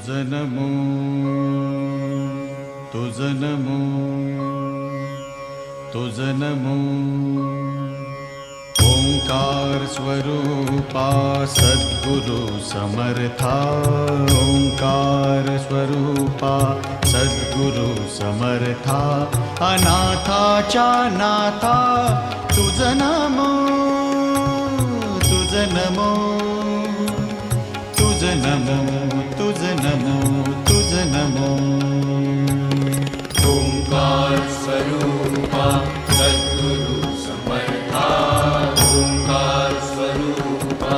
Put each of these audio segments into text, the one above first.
तुझ नमो तुझ नमो तुझ नमो ओंकार स्वरूपा सद्गुरु समर्था ओंकार स्वरूपा सद्गुरु समर्था अनाथाच्या नाथा तुझ नमो तुझ नमो तुझ नमो तुझ नमो तुझ नमो ओंकार स्वरूपा सद्गुरु समर्था ओंकार स्वरूपा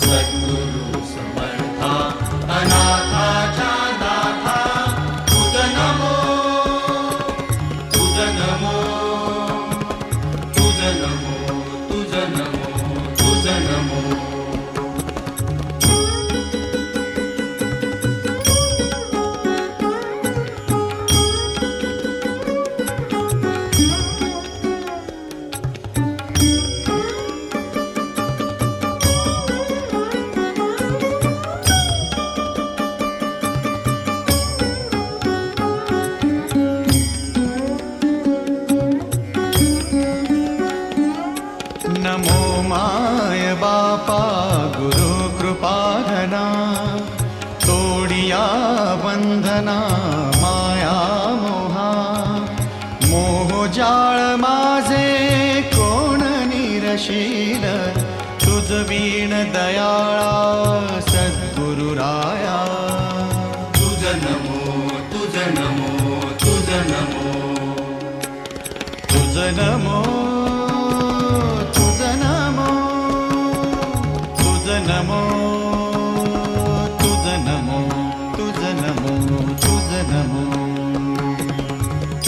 सद्गुरु समर्था अनाथाच्या नाथा तुझ नमो तुझ नमो तुझ नमो तुझ नमो तुझ नमो नमो माय बापा गुरु कृपाधना तोडिया बंधना माया मोहा मोहजाळ माझे कोण निरशील तुझ वीण दयाळा सद्गुरु राया तुझ नमो तुझ नमो तुझ नमो तुझ नमो नमो तुझ नमो तुझ नमो तुझ नमो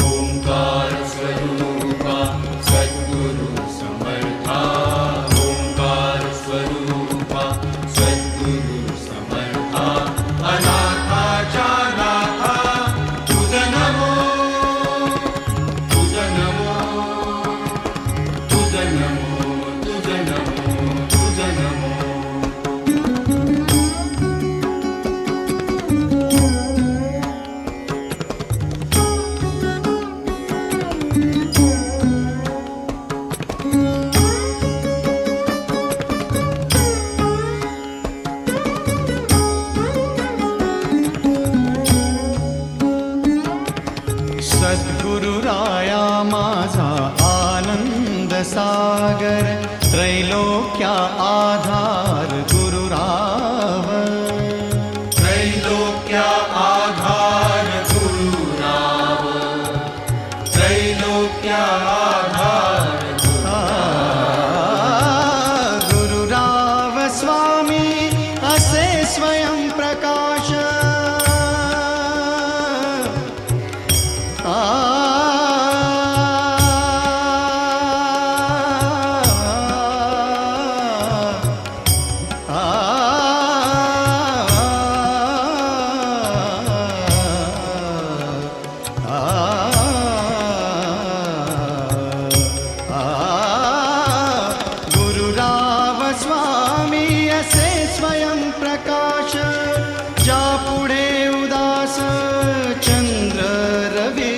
ओंकार स्वरूपा सद्गुरु समर्था ओंकार स्वरूपा सद्गुरु समर्था अनाथाच्या नाथा तुझ नमो तुझ नमो तुझ नमो तुझ नमो तुझ नमो सद्गुरु राया माझा आनंद सागर त्रैलोक्या आधार गुरुराव त्रैलोक्या आधार गुरुराव त्रैलोक्या आधार गुरुराव स्वामी असे स्वयं प्रकाश गुरुराव स्वामी असे स्वयं प्रकाश ज्या पुढे उदास चंद्र रवी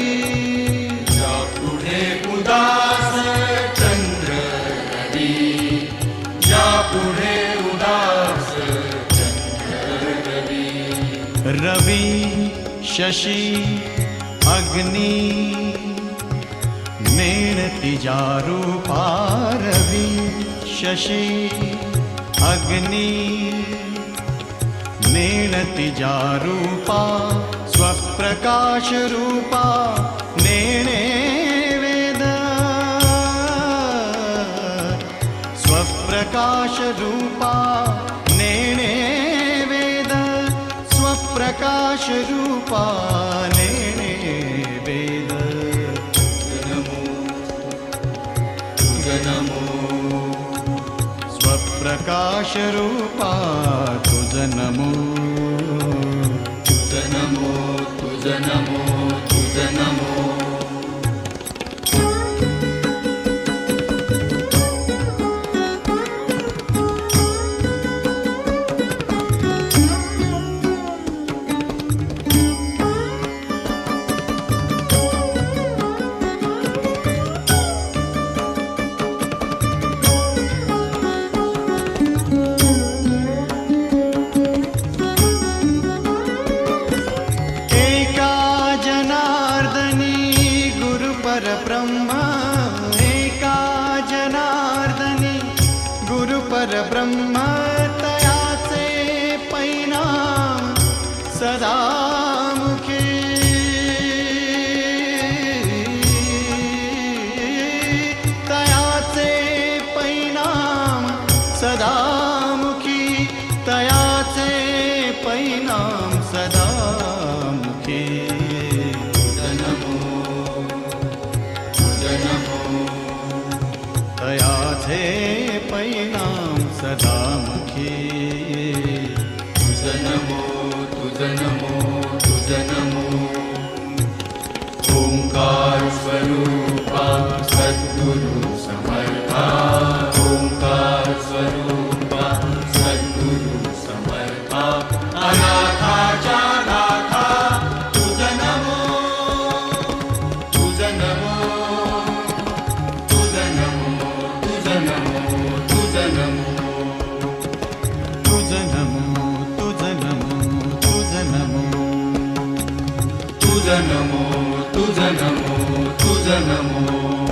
ज्या पुढे उदास चंद्र रवी ज्या पुढे उदास चंद्र रवी रवी शशी अग्नि नेणतिजा रूपा रवी शशी अग्नि नेणतिजा रूपा स्वप्रकाश रूपा नेणे वेद स्वप्रकाश रूपा नेणे वेद स्वप्रकाश रूपा नेणे वेद तुझ नमो स्वप्रकाश रूपा तुझ नमो तुझ नमो तुझ नमो तुझ नमो परब्रह्म तयाचे परिणाम सदामुखी तयाचे परिणाम सदामुखी तयाचे परिणाम सदामुखी तयाचे परिणाम सदामुखी ओंकार स्वरूपा सद्गुरु समर्था ओंकार स्वरूपा सद्गुरु समर्था अनाथाच्या नाथा तुझ नमो तुझ नमो तुझ नमो तुझ नमो तुझ नमो तुझ नमो तुझ नमो तुझ नमो तुझ नमो तुझ नमो तुझ नमो